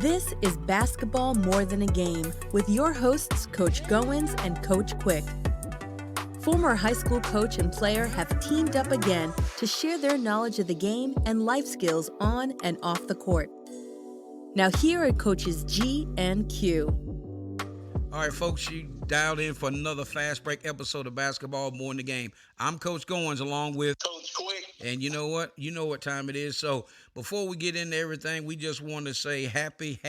This is Basketball More Than a Game with your hosts, Coach Goins and Coach Quick. Former high school coach and player have teamed up again to share their knowledge of the game and life skills on and off the court. Now here are Coaches G and Q. All right, folks, you dialed in for another fast break episode of Basketball More Than a Game. I'm Coach Goins along with Coach Quick. And you know what? You know what time it is. So before we get into everything, we just want to say happy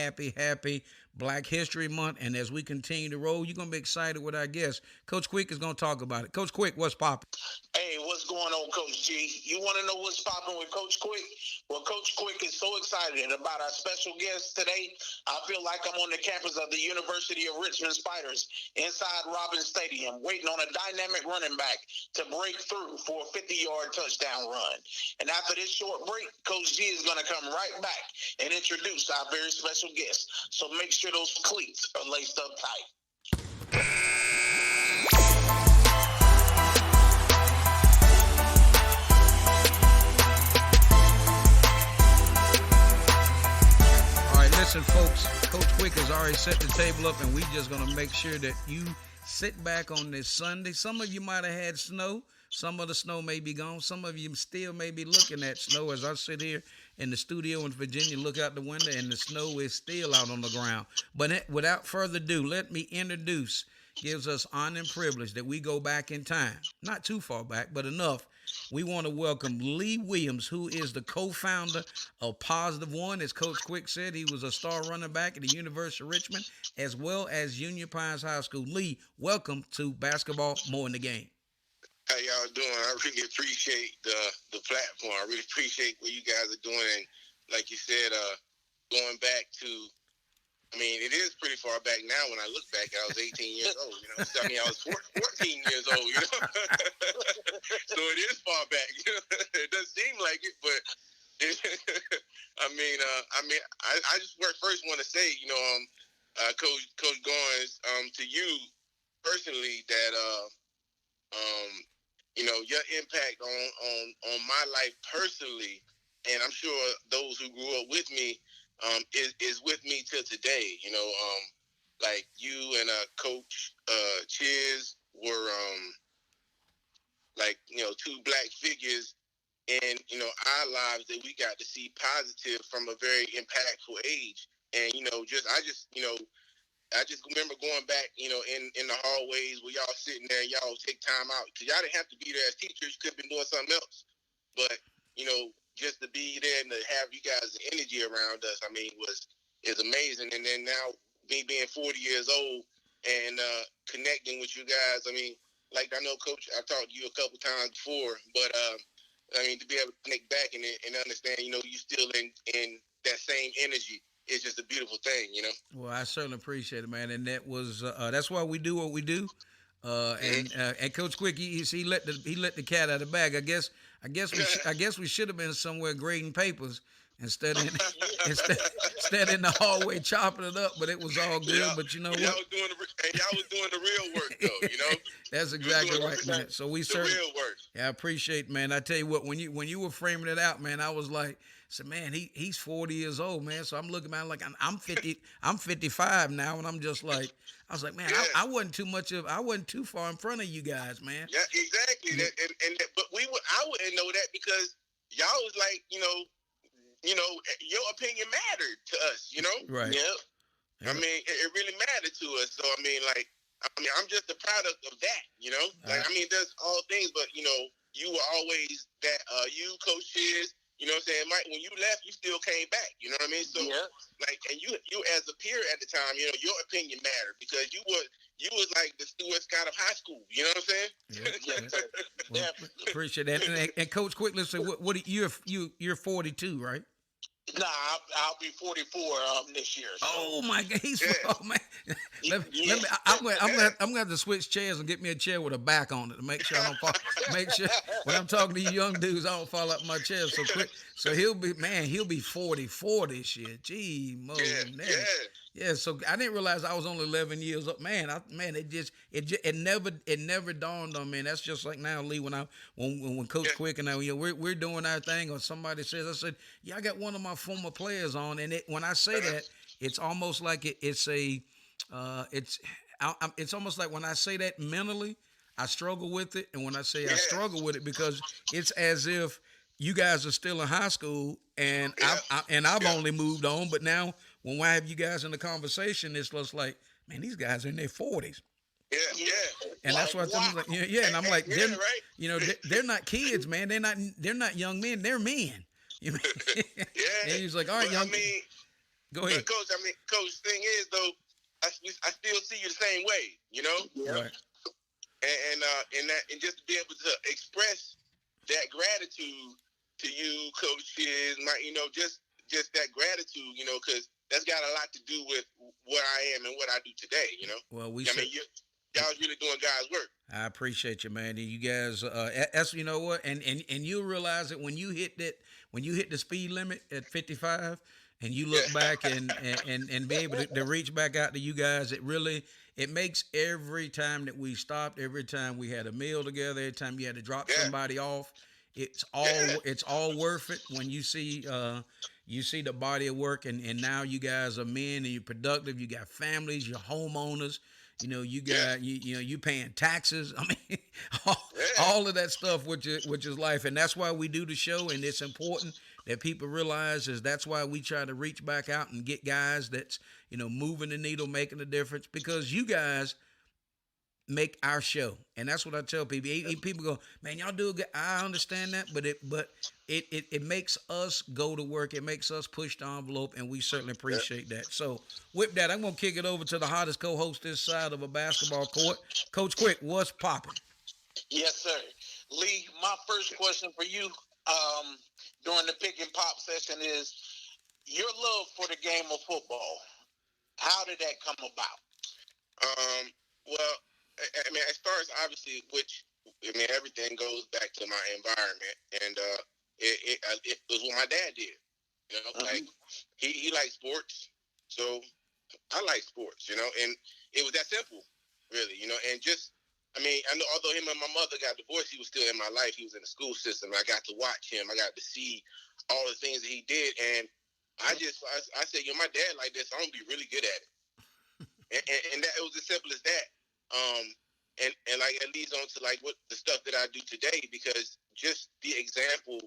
Black History Month. And as we continue to roll, you're going to be excited with our guest. Coach Quick is going to talk about it. Coach Quick, what's popping? Hey, what's going on, Coach G? You want to know what's popping with Coach Quick? Well, Coach Quick is so excited about our special guest today. I feel like I'm on the campus of the University of Richmond Spiders inside Robins Stadium, waiting on a dynamic running back to break through for a 50-yard touchdown run. And after this short break, Coach G is going to come right back and introduce our very special guest. So make sure those cleats are laced up tight. Listen, folks, Coach Quick has already set the table up, and we're just going to make sure that you sit back on this Sunday. Some of you might have had snow. Some of the snow may be gone. Some of you still may be looking at snow as I sit here in the studio in Virginia, look out the window, and the snow is still out on the ground. But without further ado, let me introduce, gives us honor and privilege that we go back in time. Not too far back, but enough. We want to welcome Lee Williams, who is the co-founder of Positive One. As Coach Quick said, he was a star running back at the University of Richmond, as well as Union Pines High School. Lee, welcome to Basketball More Than a Game. How y'all doing? I really appreciate the platform. I really appreciate what you guys are doing. And like you said, going back to, I mean, it is pretty far back now. When I look back, I was 18 years old, you know. So, I mean, I was 14 years old, you know. So it is far back, you know. It doesn't seem like it, but I just first want to say, you know, Coach Goins, to you personally, that you know, your impact on my life personally, and I'm sure those who grew up with me, is with me till today. You know, like you and Coach Chiz were like, you know, two black figures in, you know, our lives that we got to see positive from a very impactful age. And, you know, I just remember going back, you know, in the hallways where y'all sitting there and y'all take time out, because y'all didn't have to be there as teachers. You could have been doing something else. But, you know, just to be there and to have you guys' energy around us, I mean, is amazing. And then now, me being 40 years old and connecting with you guys, I mean, like I know, Coach, I've talked to you a couple times before, but, I mean, to be able to connect back and understand, you know, you still in that same energy. It's just a beautiful thing, you know. Well, I certainly appreciate it, man, and that was that's why we do what we do. And Coach Quick, he let the cat out of the bag. I guess we should have been somewhere grading papers instead in the hallway chopping it up, but it was all good. Yeah. But you know what? Y'all was doing the real work, though. You know. That's exactly right, man. So we certainly real work. Yeah, I appreciate, man. I tell you what, when you were framing it out, man, I was like, man, he's 40 years old, man. So I'm looking, man, like I'm 50, I'm 55 now, and I'm just like, I was like, man, yeah. I wasn't too far in front of you guys, man. Yeah, exactly. Yeah. But I wouldn't know that because y'all was like, you know, your opinion mattered to us, you know. Right. Yeah. I mean, it really mattered to us. So I mean, I'm just a product of that, you know. Like, I mean, there's all things, but you know, you were always that. You, Coach Chiz, you know what I'm saying, Mike. When you left, you still came back. You know what I mean? So, like, and you as a peer at the time, you know, your opinion mattered because you was like the Stuart Scott of high school. You know what I'm saying? Yeah. Well, appreciate that. And Coach, quick, let's say, what you're 42, right? Nah, I'll be 44 this year. So. Oh my God, oh man. I'm gonna have to switch chairs and get me a chair with a back on it to make sure I don't fall. Make sure when I'm talking to you young dudes, I don't fall out my chair so quick. So he'll be 44 this year. Gee, yeah. So I didn't realize I was only 11 years old. Man, it never dawned on me. And that's just like now, Lee, when Coach Quick and I, we're doing our thing, or somebody says, I said, yeah, I got one of my former players on, and when I say that, it's almost like it's almost like when I say that mentally, I struggle with it, and when I say I struggle with it because it's as if you guys are still in high school, and I've only moved on. But now when I have you guys in the conversation, it's just like, man, these guys are in their 40s. Yeah. And that's why I'm like, and I'm like, they're, right. they're not kids, man. They're not young men. They're men. You know? And he's like, all right, young. Go ahead, Coach. Coach. Thing is though, I still see you the same way. You know. Yeah. Right. And just to be able to express that gratitude to you, coaches, just that gratitude, because that's got a lot to do with what I am and what I do today. Well, y'all's really doing God's work. I appreciate you, man. And you guys, that's you know what, and you'll realize that when you hit the speed limit at 55, and you look back and be able to reach back out to you guys, it makes every time that we stopped, every time we had a meal together, every time you had to drop somebody off, it's all worth it when you see the body of work, and now you guys are men and you're productive, you got families, you're homeowners. You paying taxes. I mean, all of that stuff, which is life, and that's why we do the show. And it's important that people realize that's why we try to reach back out and get guys that's moving the needle, making a difference, because you guys make our show, and that's what I tell people. People go, man, y'all do good. I understand that, but it makes us go to work. It makes us push the envelope, and we certainly appreciate that. So with that, I'm gonna kick it over to the hottest co-host this side of a basketball court, Coach Quick. What's popping? Yes, sir. Lee, my first question for you during the pick and pop session is your love for the game of football. How did that come about? Well, as far as obviously, everything goes back to my environment, and it was what my dad did. Like he liked sports, so I like sports. And it was that simple, really. And I know although him and my mother got divorced, he was still in my life. He was in the school system. I got to watch him. I got to see all the things that he did, and I said, my dad like this, I'm gonna be really good at it. and that it was as simple as that. And like it leads on to like what the stuff that I do today, because just the example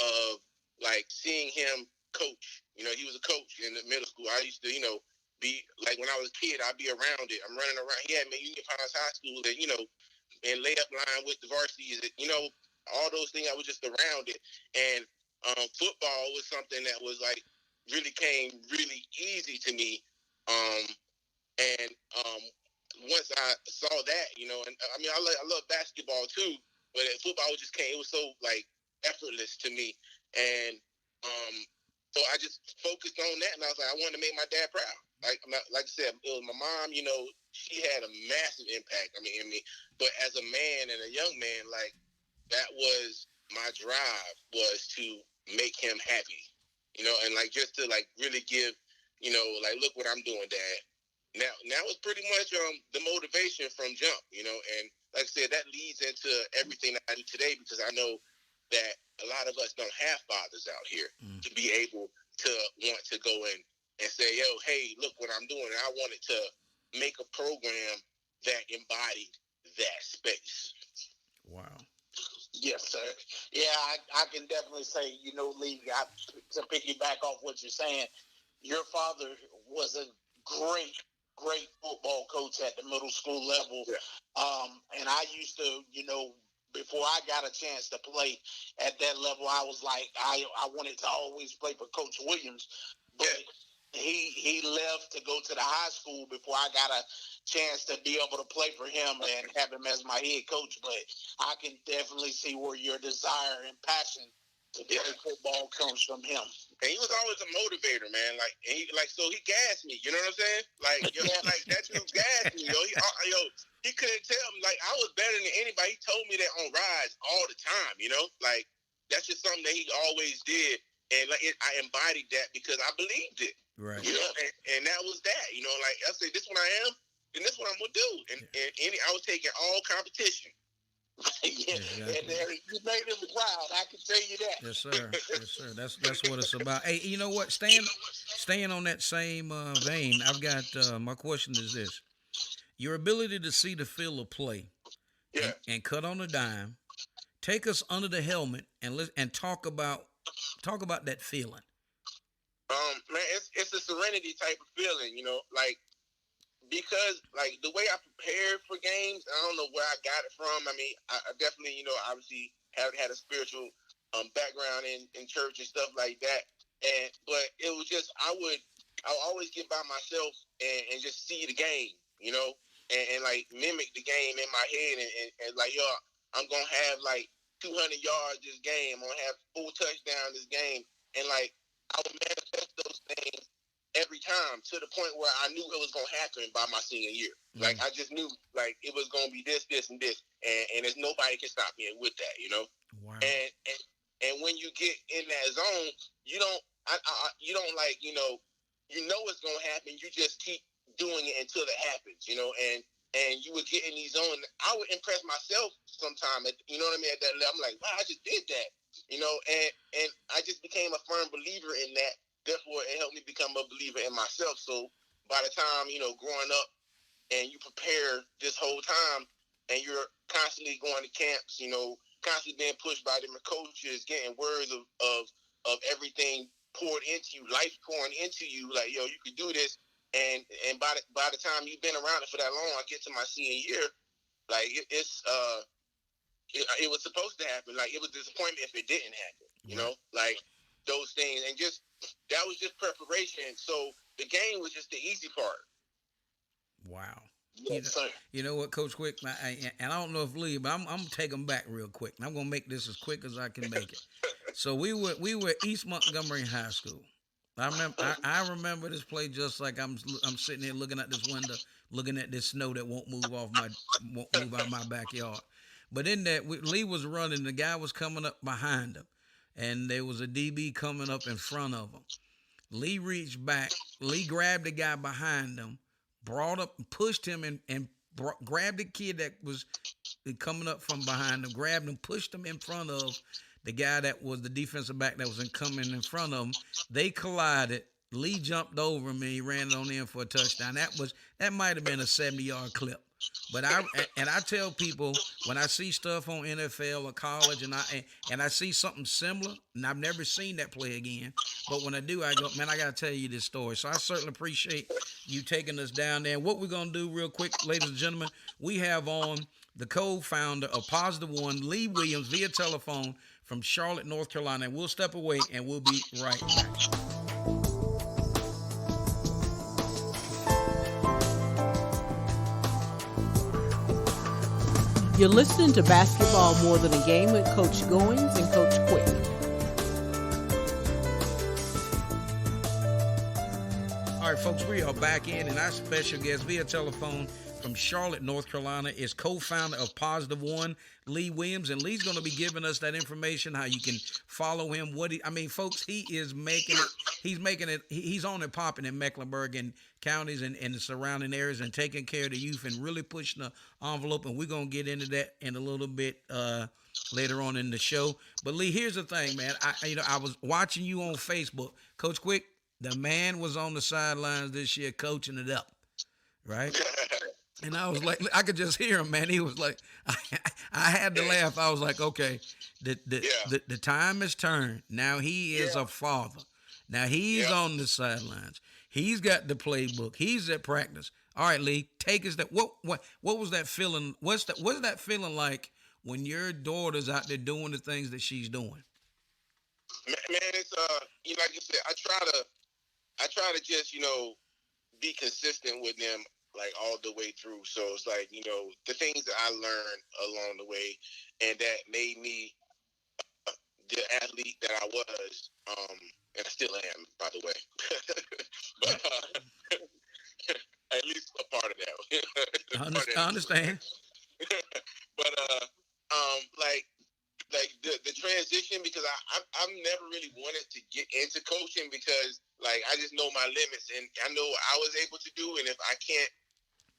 of like seeing him coach, he was a coach in the middle school. I used to, be like when I was a kid, I'd be around it. I'm running around. He had me Union Pines High School and, and layup line with the varsities, all those things. I was just around it. And football was something that was like really came really easy to me. Once I saw that, and I love basketball too, but football just came. It was so like effortless to me, and so I just focused on that, and I was like, I wanted to make my dad proud. Like I said, it was my mom. She had a massive impact. In me, but as a man and a young man, like that was my drive, was to make him happy, and like just to like really give, like look what I'm doing, Dad. Now it's pretty much the motivation from jump, and like I said, that leads into everything that I do today, because I know that a lot of us don't have fathers out here to be able to want to go in and say, yo, hey, look what I'm doing. And I wanted to make a program that embodied that space. Wow. Yes, sir. Yeah, I can definitely say, Lee, to piggyback off what you're saying, your father was a great football coach at the middle school level. Yeah. And I used to, before I got a chance to play at that level, I was like, I wanted to always play for Coach Williams, but he left to go to the high school before I got a chance to be able to play for him and have him as my head coach. But I can definitely see where your desire and passion to play football comes from him. And he was always a motivator, man. So he gassed me. You know what I'm saying? Like, like that dude gassed me. He couldn't tell me. Like, I was better than anybody. He told me that on rides all the time. Like that's just something that he always did, and like I embodied that because I believed it. Right. And that was that. Like I said, this is what I am, and this is what I'm gonna do. And I was taking all competition. Exactly. And you made him proud. I can tell you that. Yes, sir. Yes, sir. That's what it's about. Hey, you know what? Stand Staying on that same vein, I've got my question is this: your ability to see the field of play Yeah. and cut on a dime. Take us under the helmet and talk about that feeling. Man, it's a serenity type of feeling, like because like the way I prepared for games, I don't know where I got it from. I mean, I definitely, obviously have had a spiritual background in church and stuff like that. But it was just I would always get by myself and just see the game, and like mimic the game in my head and like I'm gonna have like 200 yards this game. I'm gonna have 4 touchdowns this game, and like I would manifest those things every time to the point where I knew it was gonna happen by my senior year. Mm-hmm. Like I just knew like it was gonna be this, this, and this, and there's nobody can stop me with that. Wow. And when you get in that zone, you don't like it's gonna happen. You just keep doing it until it happens, and you would get in these zones. I would impress myself sometime, you know what I mean, at that level. I'm like, wow, I just did that, and I just became a firm believer in that. Therefore, it helped me become a believer in myself. So by the time, growing up and you prepare this whole time and you're constantly going to camps, constantly being pushed by different coaches, getting words of everything poured into you, life pouring into you, like, yo, you could do this. And by the time you've been around it for that long, I get to my senior year, like it was supposed to happen. Like it was disappointment if it didn't happen, like those things. And just that was just preparation. So the game was just the easy part. Wow. Yes, sir. You know what, Coach Quick, and I don't know if Lee, but I'm gonna take them back real quick. I'm gonna make this as quick as I can make it. So we were at East Montgomery High School. I remember this play just like I'm sitting here looking at this window, looking at this snow that won't move out my backyard. But in that, Lee was running, the guy was coming up behind him, and there was a DB coming up in front of him. Lee reached back, Lee grabbed the guy behind him, brought up, pushed him, and grabbed the kid that was coming up from behind him, grabbed him, pushed him in front of the guy that was the defensive back that was coming in front of him. They collided. Lee jumped over him and he ran it on in for a touchdown. That might have been a 70-yard clip. But I tell people when I see stuff on NFL or college and I see something similar, and I've never seen that play again, but when I do, I go, man, I got to tell you this story. So I certainly appreciate you taking us down there. And what we're going to do real quick, ladies and gentlemen, we have on the co-founder of Positive One, Lee Williams, via telephone from Charlotte, North Carolina. And we'll step away and we'll be right back. You're listening to Basketball More Than a Game with Coach Goins and Coach Quick. All right, folks, we are back in, and our special guest via telephone from Charlotte, North Carolina, is co-founder of Positive One, Lee Williams. And Lee's going to be giving us that information, how you can follow him. Folks, he is making it. He's on and popping in Mecklenburg and counties and the surrounding areas and taking care of the youth and really pushing the envelope. And we're going to get into that in a little bit later on in the show. But Lee, here's the thing, man. I was watching you on Facebook. Coach Quick, the man was on the sidelines this year coaching it up, right? And I was like, I could just hear him, man. He was like, I had to laugh. I was like, okay, the time has turned. Now he is a father. Now he's on the sidelines. He's got the playbook. He's at practice. All right, Lee, take us that. What was that feeling? What's that feeling like when your daughter's out there doing the things that she's doing? Man, it's like you said, I try to just be consistent with them, like all the way through. So it's like, the things that I learned along the way and that made me the athlete that I was, and I still am, by the way. But at least a part of that. I understand. But like the transition, because I've never really wanted to get into coaching because like I just know my limits and I know what I was able to do, and if I can't,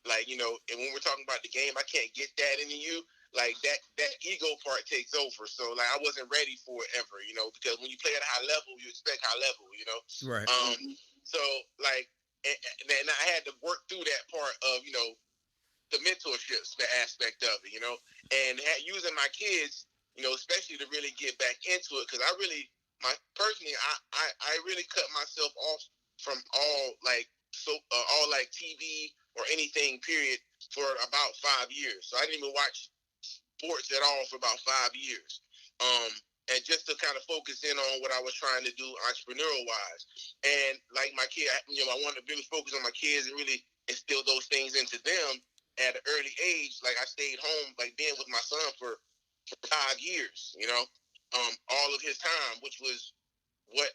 like, and when we're talking about the game, I can't get that into you, like that ego part takes over. So like I wasn't ready for it ever, because when you play at a high level, you expect high level, Right. So like, and I had to work through that part of, you know, the mentorships, the aspect of it, you know, and using my kids, you know, especially to really get back into it. Cause I really, personally, I really cut myself off from all like, all like TV or anything period for about 5 years. So I didn't even watch sports at all for about 5 years. And just to kind of focus in on what I was trying to do entrepreneurial wise. And like my kid, you know, I wanted to really focus on my kids and really instill those things into them at an early age. Like I stayed home, like being with my son for 5 years, you know, all of his time, which was what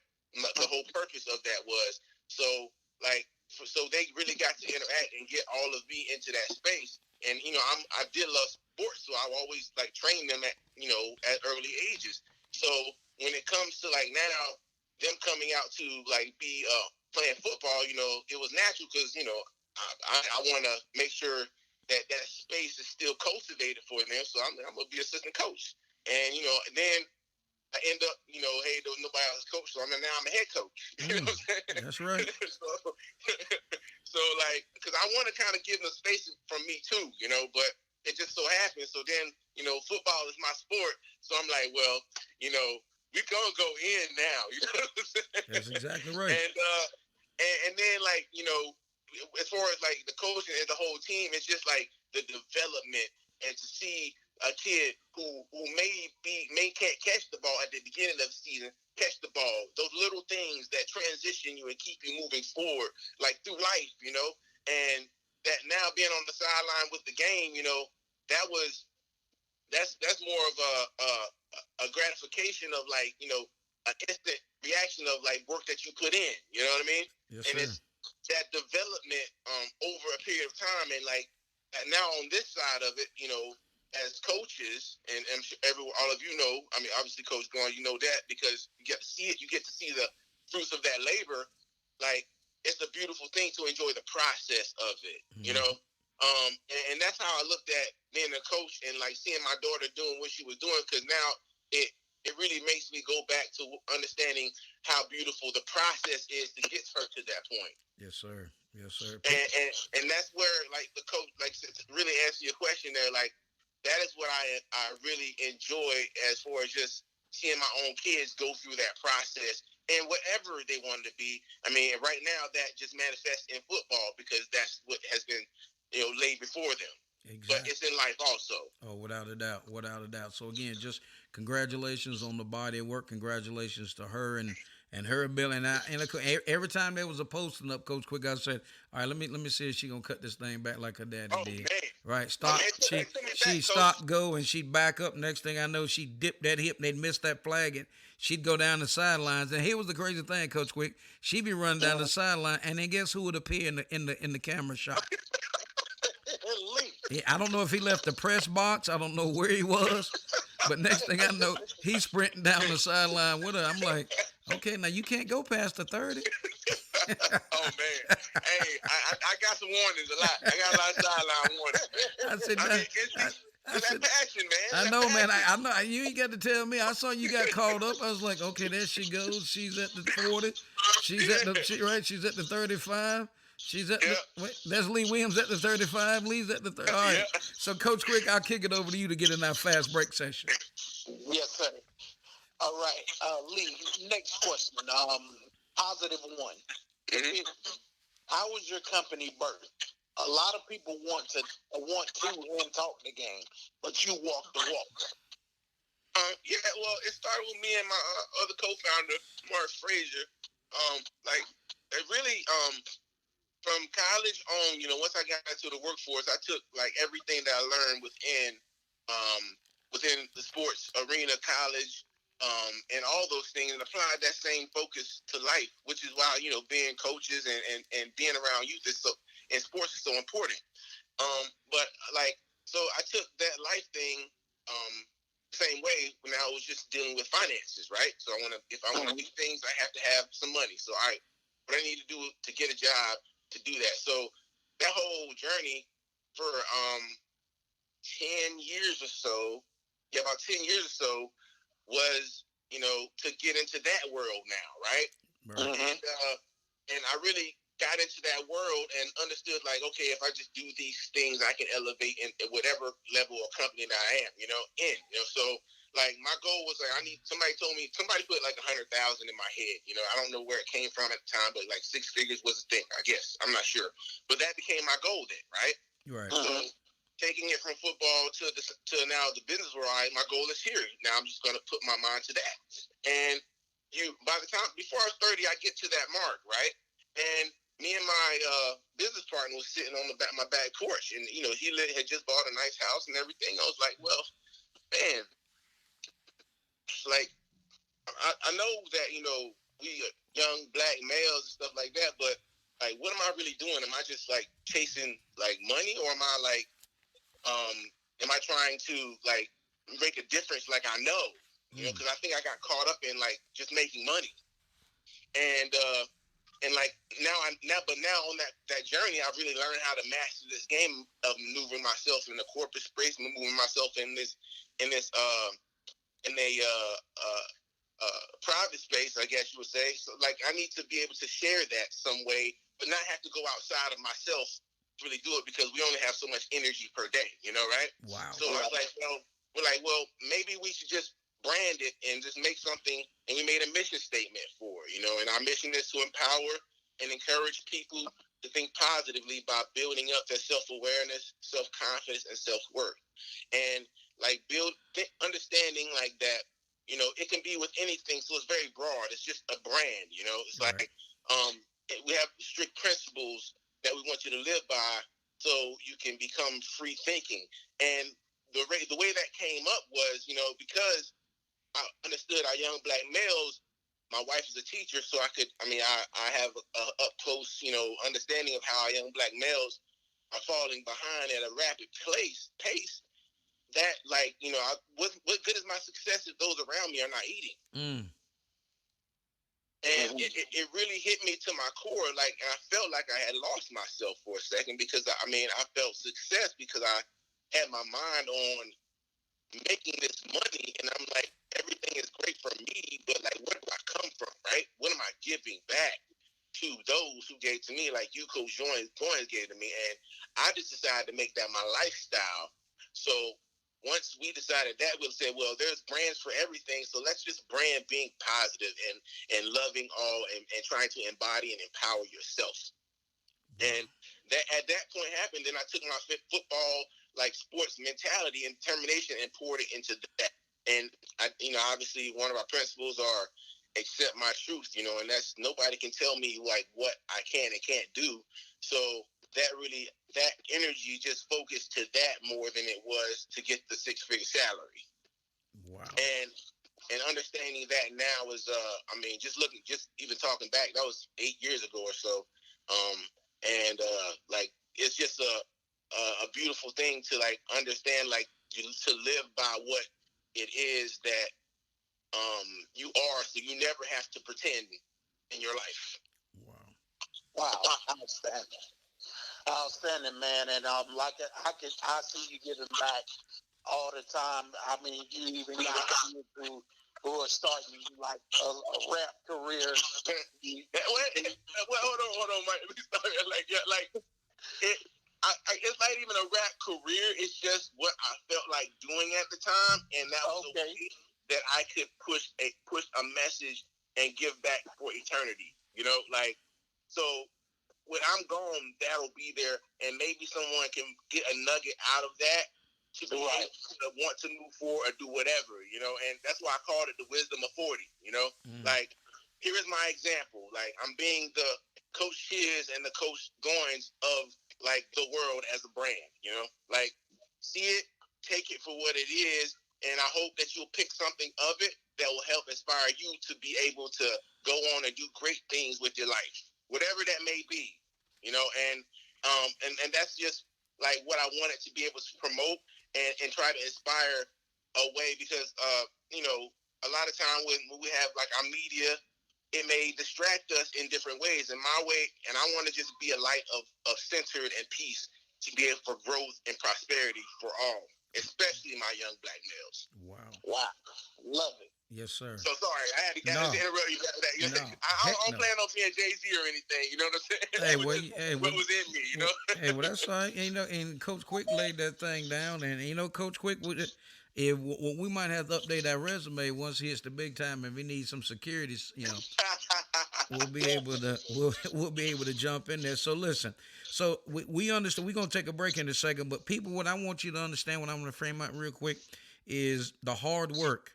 the whole purpose of that was. So like, so they really got to interact and get all of me into that space. And, you know, I did love sports, so I always like train them at, you know, at early ages. So when it comes to like now them coming out to like be playing football, you know, it was natural because, you know, I want to make sure that space is still cultivated for them. So I'm going to be assistant coach. And, you know, then I end up, you know, hey, there's nobody else coach, so now I'm a head coach. You know what I'm saying? That's right. So like, because I want to kind of give them space from me too, you know, but it just so happens. So then, you know, football is my sport. So I'm like, well, you know, we're going to go in now. You know what I'm saying? That's exactly right. And then like, you know, as far as like the coaching and the whole team, it's just like the development and to see a kid who may can't catch the ball at the beginning of the season, catch the ball. Those little things that transition you and keep you moving forward, like through life, you know. And that now being on the sideline with the game, you know, that's more of a gratification of like, you know, an instant reaction of like work that you put in. You know what I mean? Yes, and sir. it's that development over a period of time, and like now on this side of it, you know, as coaches, and I'm sure all of you know, I mean, obviously, Coach Gone, you know that because you get to see it, you get to see the fruits of that labor. Like, it's a beautiful thing to enjoy the process of it, you know? And that's how I looked at being a coach and like seeing my daughter doing what she was doing, because now it really makes me go back to understanding how beautiful the process is to get her to that point. Yes, sir. Yes, sir. And that's where like the coach, like to really answer your question there, like, that is what I really enjoy as far as just seeing my own kids go through that process and whatever they wanted to be. I mean, right now that just manifests in football because that's what has been, you know, laid before them. Exactly. But it's in life also. Oh, without a doubt. Without a doubt. So, again, just congratulations on the body of work. Congratulations to her and her ability. And every time there was a posting up, Coach Quick, I said, all right, let me see if she going to cut this thing back like her daddy did. Man. Right? Stop. She stopped, go, and she'd back up. Next thing I know, she'd dip that hip, and they'd miss that flag, and she'd go down the sidelines. And here was the crazy thing, Coach Quick. She'd be running down the sideline, and then guess who would appear in the camera shot? Yeah, I don't know if he left the press box. I don't know where he was. But next thing I know, he's sprinting down the sideline with her. I'm like, okay, now you can't go past the 30. Oh, man. Hey, I got some warnings a lot. I got a lot of sideline warnings. I said, it's that passion, man. I know, man. I know. You ain't got to tell me. I saw you got called up. I was like, okay, there she goes. She's at the 40. She's at the 35. She's at that's Lee Williams at the 35. Lee's at the 30. All right. Yeah. So, Coach Quick, I'll kick it over to you to get in our fast break session. Yes, sir. All right. Lee, next question. Positive one. Mm-hmm. How was your company birthed? A lot of people want to and talk the game, but you walk the walk. Yeah, well, it started with me and my other co-founder, Mark Frazier. Like, it really, from college on, you know, once I got into the workforce, I took like everything that I learned within the sports arena, college, and all those things, and applied that same focus to life, which is why, you know, being coaches and being around youth and sports is so important. But like, so I took that life thing, same way when I was just dealing with finances, right? So if I want to do things, I have to have some money. So what I need to do to get a job to do that. So that whole journey for 10 years or so, about 10 years or so, was, you know, to get into that world now, right? Mm-hmm. And I really got into that world and understood, like, okay, if I just do these things, I can elevate in whatever level or company that I am, so like my goal was like, somebody put like 100,000 in my head, I don't know where it came from at the time, but like 6 figures was a thing, I guess, I'm not sure, but that became my goal then, right? Right. So taking it from football to now the business world, my goal is here. Now I'm just going to put my mind to that. And by the time, before I was 30, I get to that mark, right? And me and my business partner was sitting on my back porch, and he had just bought a nice house and everything. I was like, well, man, like I know that we are young black males and stuff like that, but like, what am I really doing? Am I just like chasing like money, or am I like am I trying to like make a difference? Like I know, because I think I got caught up in like just making money, and like now on that journey, I've really learned how to master this game of maneuvering myself in the corporate space, maneuvering myself in a private space, I guess you would say. So like I need to be able to share that some way, but not have to go outside of myself to really do it, because we only have so much energy per day, right? Wow. So I was like, well, maybe we should just brand it and just make something, and we made a mission statement for it, and our mission is to empower and encourage people to think positively by building up their self-awareness, self-confidence, and self-worth. And like understanding like that, it can be with anything, so it's very broad. It's just a brand, it's right. like we have strict principles that we want you to live by, so you can become free thinking. And the way that came up was, because I understood our young black males. My wife is a teacher, so I have a up close, understanding of how our young black males are falling behind at a rapid pace. That like, what good is my success if those around me are not eating? And it really hit me to my core, like, and I felt like I had lost myself for a second, because I felt success because I had my mind on making this money, and I'm like, everything is great for me, but like, where do I come from, right? What am I giving back to those who gave to me, like you, Coach Goins, gave to me? And I just decided to make that my lifestyle. So once we decided that, we'll say, well, there's brands for everything, so let's just brand being positive and loving all, and trying to embody and empower yourself. And that at that point happened, then I took my football like sports mentality and determination and poured it into that. And I, obviously one of our principles are accept my truth, and that's, nobody can tell me like what I can and can't do. So that energy just focused to that more than it was to get the 6-figure salary. Wow. And understanding that now is, just even talking back, that was 8 years ago or so. Like, it's just a beautiful thing to like understand, like, to live by what it is that you are, so you never have to pretend in your life. Wow, outstanding, man. And I see you giving back all the time. I mean, you even got people who are starting like a rap career. Well, hold on, Mike. Let me start it's not even a rap career. It's just what I felt like doing at the time, and that was a way that I could push a message and give back for eternity. So when I'm gone, that'll be there, and maybe someone can get a nugget out of that to be able to want to move forward or do whatever, and that's why I called it the wisdom of 40. Like, here is my example. Like, I'm being the Coach Chiz and the Coach Goins of like the world as a brand, like, see it, take it for what it is, and I hope that you'll pick something of it that will help inspire you to be able to go on and do great things with your life, whatever that may be, and that's just like what I wanted to be able to promote and try to inspire a way, because a lot of time when we have like our media, it may distract us in different ways. In my way, and I want to just be a light of centered and peace to be able for growth and prosperity for all, especially my young black males. Wow. Wow. Love it. Yes, sir. So sorry, I had to No, interrupt you about that. no, I heck don't no. plan on being Jay-Z or anything. You know what I'm saying? Hey, That was well, just hey, what was in me. well, that's right. And, and Coach Quick laid that thing down, and Coach Quick would. If we might have to update our resume once he hits the big time, if he needs some security, we'll be able to we'll be able to jump in there. So listen, so we understand. We're gonna take a break in a second, but people, what I want you to understand, what I'm gonna frame out real quick, is the hard work,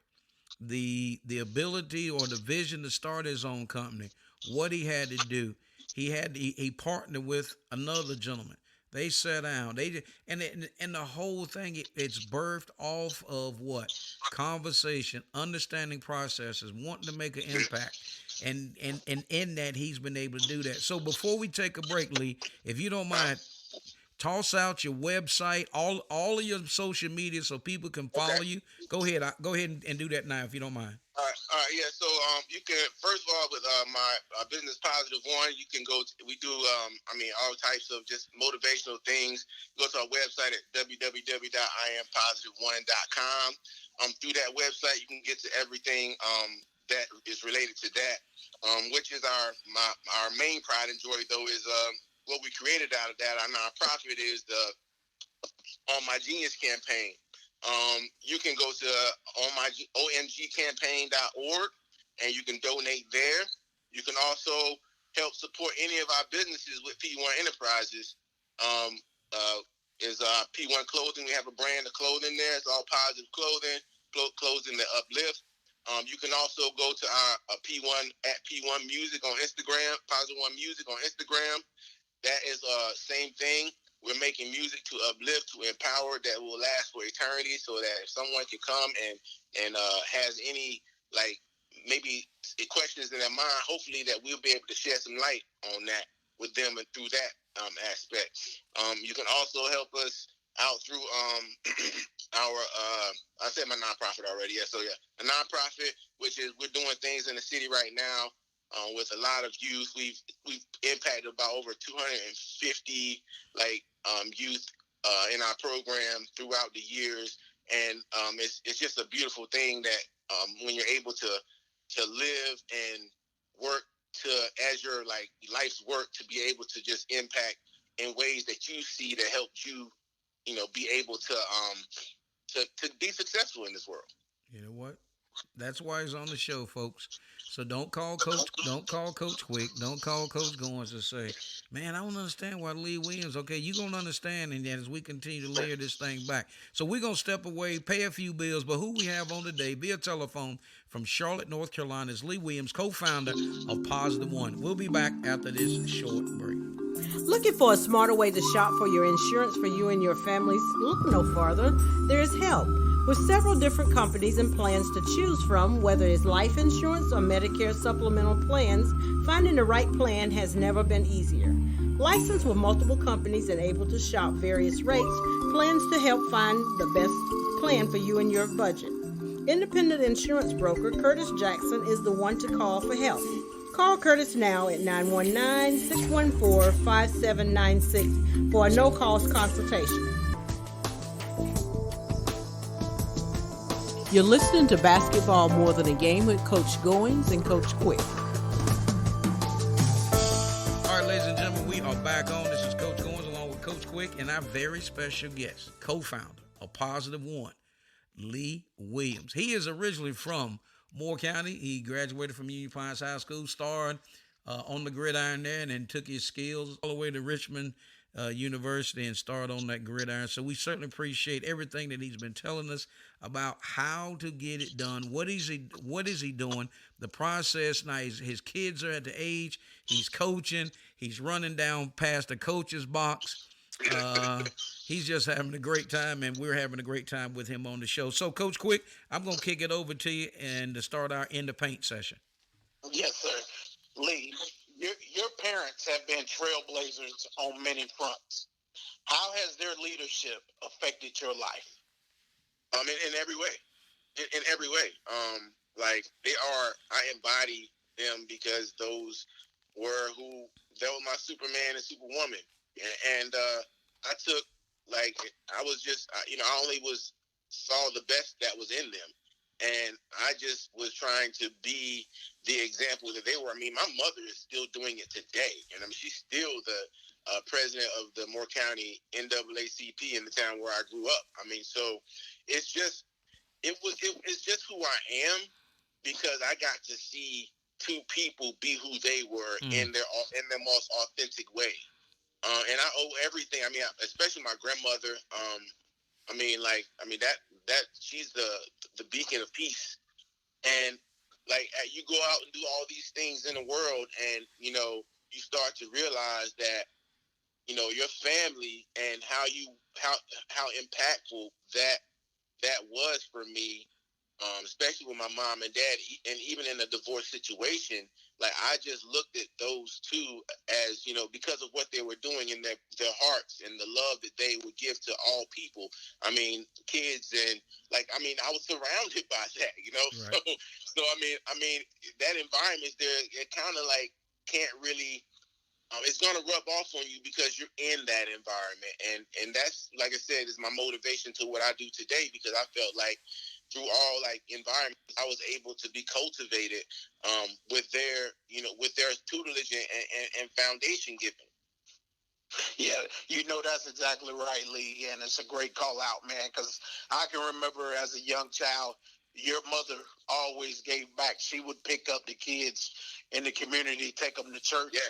the ability or the vision to start his own company. What he had to do, he partnered with another gentleman. They sat down. And the whole thing, it's birthed off of what? Conversation, understanding processes, wanting to make an impact. And in that, he's been able to do that. So before we take a break, Lee, if you don't mind, toss out your website, all of your social media, so people can Okay. follow you. Go ahead, and do that now if you don't mind. All right, yeah. So you can first of all with my business positive one, you can go. We do all types of just motivational things. Go to our website at www.iampositive1.com. Through that website, you can get to everything that is related to that. Which is our main pride and joy though is what we created out of that. Our nonprofit is the On My Genius campaign. You can go to omgcampaign.org and you can donate there. You can also help support any of our businesses with P1 Enterprises. Is P1 Clothing. We have a brand of clothing there. It's all positive clothing, clothing that uplift. You can also go to our P1 at P1 Music on Instagram, Positive One Music on Instagram. That is same thing. We're making music to uplift, to empower, that will last for eternity, so that if someone can come and has any maybe questions in their mind, hopefully that we'll be able to shed some light on that with them and through that aspect. You can also help us out through our I said my nonprofit already. Yeah, so yeah, a nonprofit, which is we're doing things in the city right now with a lot of youth. We've impacted about over 250 youth in our program throughout the years, and it's just a beautiful thing that when you're able to live and work as your life's work, to be able to just impact in ways that you see that helped you be able to be successful in this world. You know what? That's why he's on the show, folks. So don't call Coach Quick. Don't call Coach Goins and say, "Man, I don't understand why Lee Williams." Okay, you're gonna understand, and as we continue to layer this thing back. So we're gonna step away, pay a few bills, but who we have on today via telephone from Charlotte, North Carolina, is Lee Williams, co-founder of Positive One. We'll be back after this short break. Looking for a smarter way to shop for your insurance for you and your families? Look no farther. There is help. With several different companies and plans to choose from, whether it's life insurance or Medicare supplemental plans, finding the right plan has never been easier. Licensed with multiple companies and able to shop various rates, plans to help find the best plan for you and your budget. Independent insurance broker Curtis Jackson is the one to call for help. Call Curtis now at 919-614-5796 for a no-cost consultation. You're listening to Basketball More Than a Game with Coach Goins and Coach Quick. All right, ladies and gentlemen, we are back on. This is Coach Goins along with Coach Quick and our very special guest, co-founder of Positive One, Lee Williams. He is originally from Moore County. He graduated from Union Pines High School, starred on the gridiron there, and then took his skills all the way to Richmond University and started on that gridiron. So we certainly appreciate everything that he's been telling us about how to get it done. What is he doing? The process. Now his kids are at the age. He's coaching. He's running down past the coach's box. He's just having a great time, and we're having a great time with him on the show. So, Coach Quick, I'm going to kick it over to you and to start our In the Paint session. Yes, sir. Lee, your parents have been trailblazers on many fronts. How has their leadership affected your life? In every way. In every way. I embody them because they were my Superman and Superwoman. And I only saw the best that was in them. And I just was trying to be the example that they were. I mean, my mother is still doing it today. And I mean, she's still the president of the Moore County NAACP in the town where I grew up. I mean, so it's just, it's just who I am, because I got to see two people be who they were in their most authentic way. And I owe everything. I mean, especially my grandmother. That she's the beacon of peace. And like, you go out and do all these things in the world, and you start to realize that your family and how impactful that was for me. Especially with my mom and dad, and even in a divorce situation, like, I just looked at those two as, because of what they were doing in their hearts and the love that they would give to all people. I mean, kids, and I was surrounded by that, Right. So I mean, that environment there, it kind of like can't really. It's gonna rub off on you because you're in that environment, and that's, like I said, is my motivation to what I do today, because I felt like through all environments, I was able to be cultivated with their tutelage and foundation giving. Yeah, that's exactly right, Lee, and it's a great call out, man, because I can remember as a young child, your mother always gave back. She would pick up the kids in the community, take them to church. Yeah.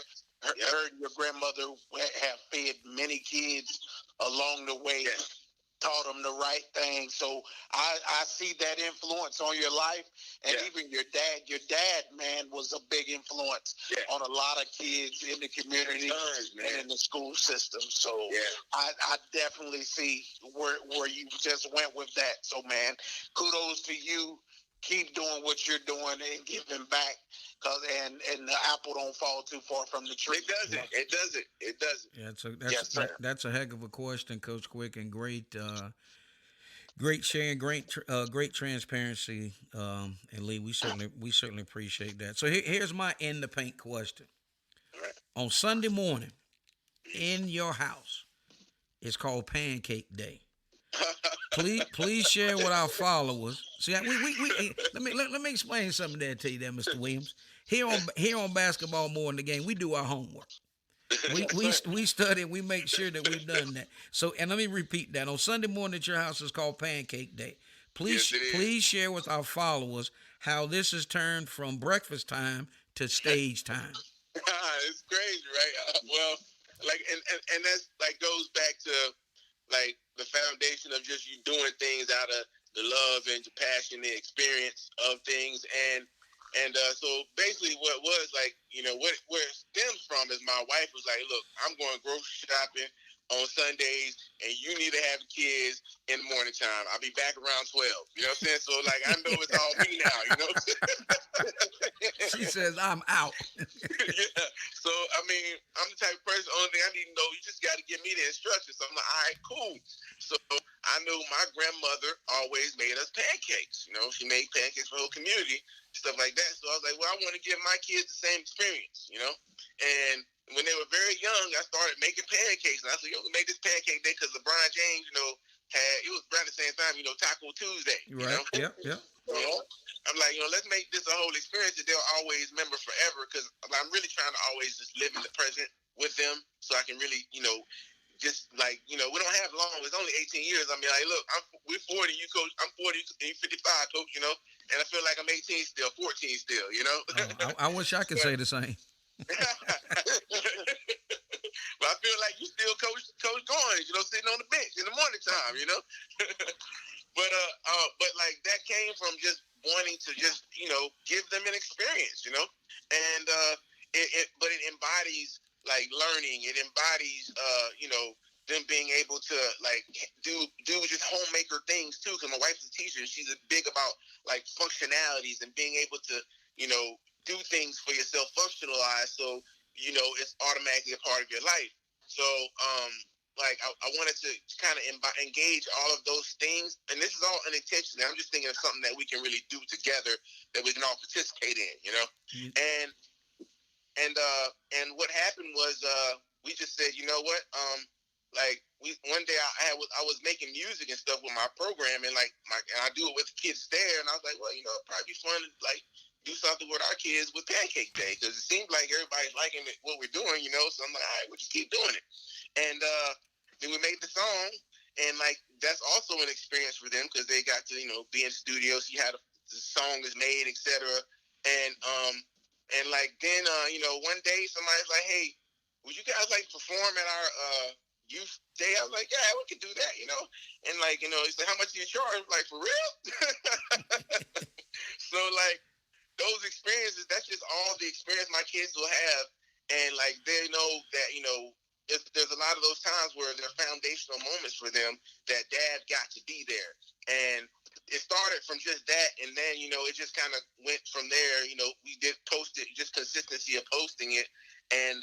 Her and your grandmother have fed many kids along the way. Yeah. Taught them the right thing. So I see that influence on your life. And even your dad, man, was a big influence on a lot of kids in the community and in the school system. So I definitely see where you just went with that. So, man, kudos to you. Keep doing what you're doing and giving back. And the apple don't fall too far from the tree. It doesn't. Yeah, that's a heck of a question, Coach Quick, and great sharing, great transparency, and Lee. We certainly appreciate that. So here's my in the paint question. All right. On Sunday morning, in your house, it's called Pancake Day. Please share with our followers. See, let me explain something there to you, there, Mr. Williams. Here on Basketball More Than the Game, we do our homework. We study. We make sure that we've done that. So, and let me repeat that. On Sunday morning at your house is called Pancake Day. Please share with our followers how this has turned from breakfast time to stage time. It's crazy, right? And that's goes back to the foundation of just you doing things out of the love and the passion, the experience of things, and so basically what it was where it stems from is my wife was like, look, I'm going grocery shopping on Sundays, and you need to have kids in the morning time. I'll be back around 12. You know what I'm saying? So I know it's all me now. You know. She says I'm out. Yeah. So I'm the type of person. Only thing I need to know, you just got to give me the instructions. So I'm like, all right, cool. So I knew my grandmother always made us pancakes. She made pancakes for the whole community, stuff like that. So I was like, well, I want to give my kids the same experience. And when they were very young, I started making pancakes. And I said, make this pancake day because LeBron James, it was around the same time, Taco Tuesday. Right. Yep. I'm like, let's make this a whole experience that they'll always remember forever, because I'm really trying to always just live in the present with them, so I can really, we don't have long. It's only 18 years. I mean, look, we're 40, you coach. I'm 40, and you 55, coach. And I feel like I'm 18 still, 14 still. I wish I could say the same. But I feel like you still coach Goins, sitting on the bench in the morning time, But that came from just wanting to just give them an experience, and but it embodies learning. It embodies them being able to do just homemaker things too. Because my wife's a teacher, and she's big about functionalities and being able to do things for yourself, functionalize, so it's automatically a part of your life. So I wanted to kind of engage all of those things, and this is all unintentional. I'm just thinking of something that we can really do together, that we can all participate in, And what happened was we just said, one day I was making music and stuff with my program, and and I do it with the kids there, and I was like, well, it'd probably be fun to do something with our kids with Pancake Day, because it seems like everybody's liking what we're doing, So I'm like, all right, we'll just keep doing it. And then we made the song, and that's also an experience for them, because they got to be in studio, see how the song is made, etc. And then one day somebody's like, hey, would you guys perform at our youth day? I was like, yeah, we could do that, And he's like, how much do you charge? For real? So those experiences, that's just all the experience my kids will have, and they know that there's a lot of those times where there are foundational moments for them that Dad got to be there, and it started from just that, and then it just kind of went from there. We did post it, just consistency of posting it, and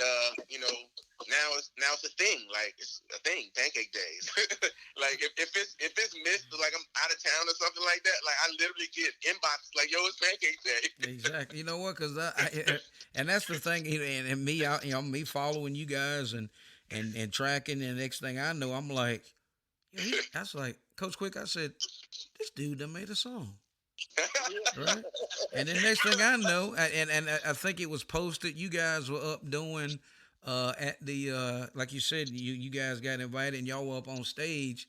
now it's a thing. It's a thing, Pancake Days. if it's missed, I'm out of town or something like that, I literally get inbox yo, it's Pancake Day. Exactly. You know what? Because and that's the thing, and me, me following you guys and tracking, and the next thing I know, I'm like, I was like, Coach Quick, I said, this dude done made a song. Right? And then next thing I know, and I think it was posted, you guys were up doing at the like you said, you guys got invited and y'all were up on stage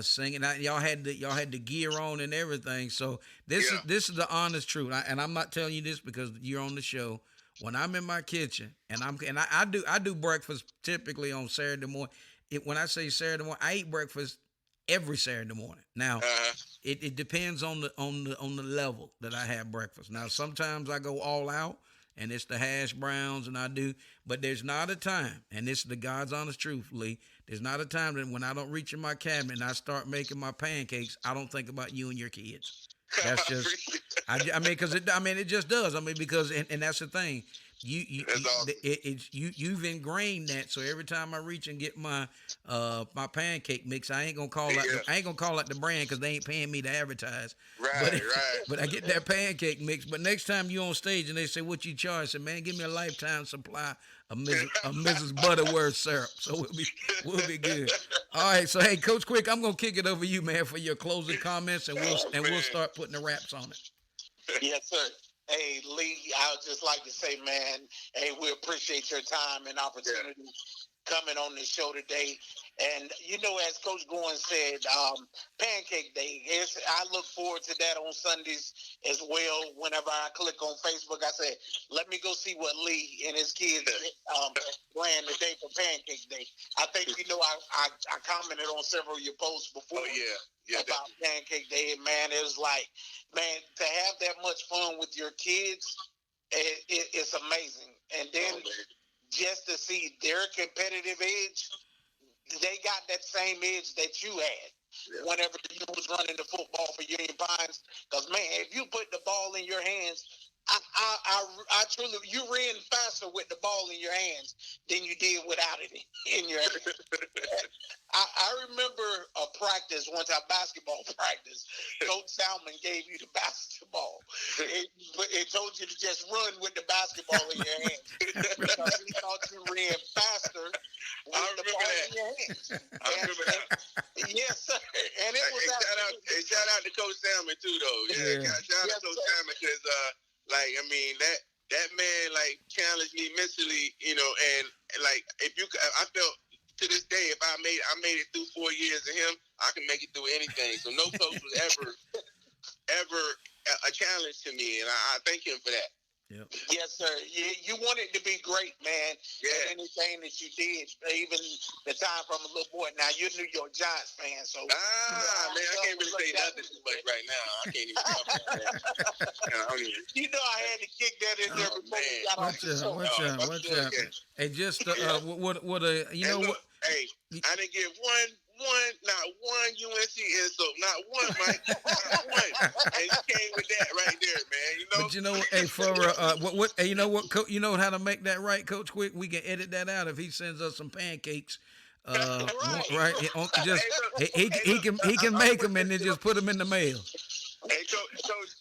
singing. Y'all had the gear on and everything. So this is the honest truth. And I'm not telling you this because you're on the show. When I'm in my kitchen and I do breakfast typically on Saturday morning. When I say Saturday morning, I eat breakfast every Saturday morning. Now, it depends on the level that I have breakfast. Now, sometimes I go all out, and it's the hash browns, but there's not a time, and this is the God's honest truth, Lee. There's not a time that when I don't reach in my cabinet and I start making my pancakes, I don't think about you and your kids. That's just, because it just does. Because and that's the thing. You've ingrained that, so every time I reach and get my pancake mix, I ain't gonna call out the brand because they ain't paying me to advertise. Right. But I get that pancake mix. But next time you on stage and they say what you charge, I say, man, give me a lifetime supply of Mrs. Butterworth syrup, so we'll be good. All right, so hey, Coach Quick, I'm gonna kick it over you, man, for your closing comments, and we'll start putting the wraps on it. Yes, sir. Hey, Lee, I would just like to say, man, hey, we appreciate your time and opportunity coming on the show today. And, as Coach Goins said, Pancake Day, I look forward to that on Sundays as well. Whenever I click on Facebook, I say, let me go see what Lee and his kids plan today for Pancake Day. I think, I commented on several of your posts before. Oh, yeah. About Pancake Day, man, it was man, to have that much fun with your kids, it's amazing. And then just to see their competitive edge, they got that same edge that you had whenever you was running the football for Union Pines. Because, man, if you put the ball in your hands, I truly, you ran faster with the ball in your hands than you did without it in your hands. I remember a practice, one time basketball practice. Coach Salmon gave you the basketball. It told you to just run with the basketball in your hands because he thought you ran faster with the ball in your hands. I remember that. Yes, sir. And it was shout out to Coach Salmon too, though. Shout out to Coach Salmon because that man challenged me mentally, and I felt to this day if I made it through 4 years of him, I can make it through anything. So no coach was ever a challenge to me, and I thank him for that. Yep. Yes, sir. You wanted to be great, man. Yeah. Anything that you did, even the time from a little boy. Now you're a New York Giants fan, so man, I can't really say nothing too much right now. I can't even talk about that. I had to kick that in there before we got off the show. Watch out. Hey, just Hey, I didn't get not one UNC insult, not one, Mike, not one. And you came with that right there, man. But hey, you know how to make that right, Coach Quick? We can edit that out if he sends us some pancakes. Right? He can make them and then just put them in the mail. Hey, Coach,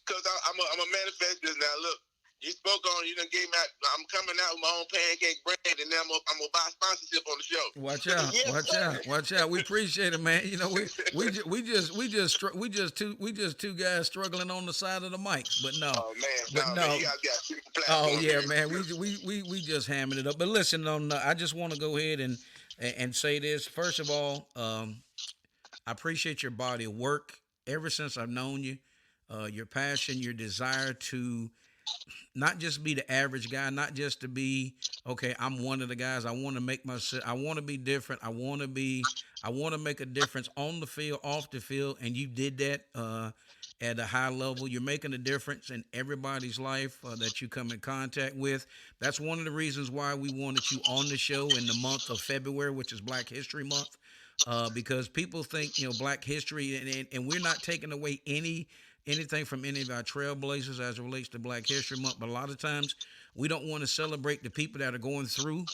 because I'm a manifest this now. Look, You spoke on. You done gave me. I'm coming out with my own pancake brand, and now I'm gonna buy sponsorship on the show. Watch out! Yes, Watch sir. out! Watch out! We appreciate it, man. You know, we just two guys struggling on the side of the mics, but no. Oh man, But no, no. man, you guys got super Oh platform. yeah, man. We just hamming it up. But listen, I just want to go ahead and say this. First of all, I appreciate your body of work. Ever since I've known you, your passion, your desire to not just be the average guy, not just to be, okay, I'm one of the guys. I want to make myself, I want to be different. I want to make a difference on the field, off the field. And you did that at a high level. You're making a difference in everybody's life that you come in contact with. That's one of the reasons why we wanted you on the show in the month of February, which is Black History Month, because people think, Black history, and we're not taking away anything from any of our trailblazers as it relates to Black History Month. But a lot of times we don't want to celebrate the people that are going through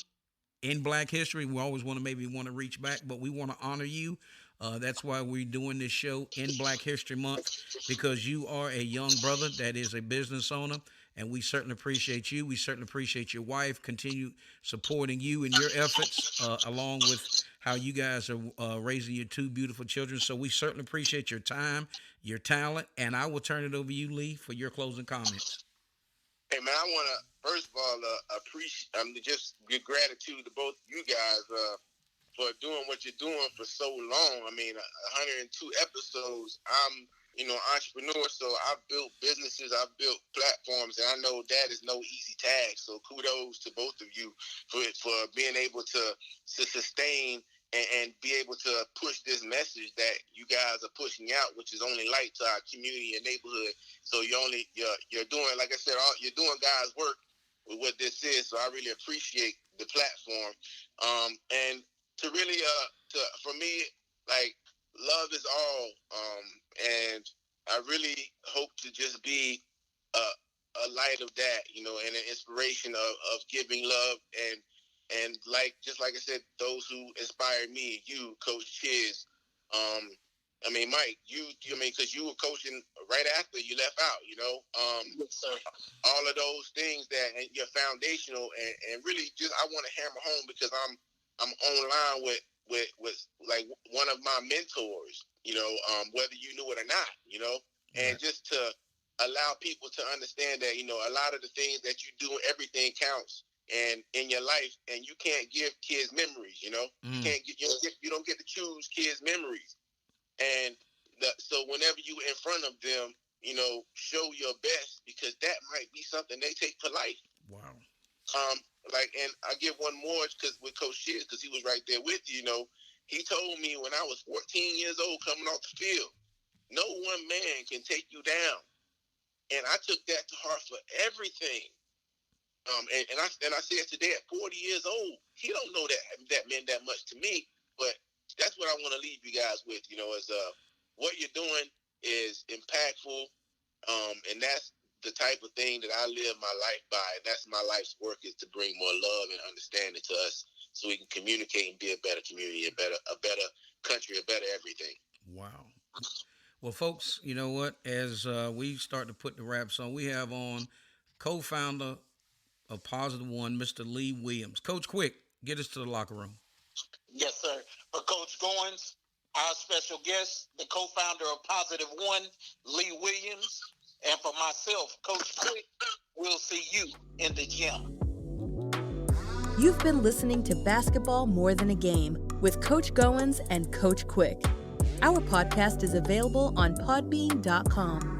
in Black history. We always want to reach back, but we want to honor you. That's why we're doing this show in Black History Month, because you are a young brother that is a business owner, and we certainly appreciate you. We certainly appreciate your wife. Continue supporting you in your efforts, along with how you guys are raising your two beautiful children. So we certainly appreciate your time, your talent, and I will turn it over to you, Lee, for your closing comments. Hey man, I want to first of all appreciate. Just give gratitude to both you guys for doing what you're doing for so long. I mean, 102 episodes. I'm entrepreneur, so I've built businesses, I've built platforms, and I know that is no easy task. So kudos to both of you for being able to sustain and be able to push this message that you guys are pushing out, which is only light to our community and neighborhood. So you're doing, like I said, you're doing God's work with what this is. So I really appreciate the platform. And to really, for me, like, love is all. And I really hope to just be a light of that, and an inspiration of giving love and just like I said, those who inspired me, you, Coach Chiz, Mike, because you were coaching right after you left out, Yes, sir. all of those things that and you're foundational and really just I want to hammer home because I'm online with like one of my mentors, whether you knew it or not, and just to allow people to understand that, a lot of the things that you do, everything counts and in your life, and you can't give kids memories, you don't get to choose kids' memories. And so whenever you in front of them, show your best, because that might be something they take for life. Wow. And I give one more with Coach Shiz, because he was right there with you. He told me when I was 14 years old, coming off the field, no one man can take you down, and I took that to heart for everything. And I said today at 40 years old, he don't know that meant that much to me, but that's what I want to leave you guys with. Is what you're doing is impactful, and that's the type of thing that I live my life by. And that's my life's work, is to bring more love and understanding to us so we can communicate and be a better community, a better country, a better everything. Wow. Well, folks, you know what? As we start to put the wraps on, we have on co-founder of Positive One, Mr. Lee Williams. Coach Quick, get us to the locker room. Yes, sir. For Coach Goins, our special guest, the co-founder of Positive One, Lee Williams, and for myself, Coach Quick, we'll see you in the gym. You've been listening to Basketball More Than a Game with Coach Goins and Coach Quick. Our podcast is available on podbean.com.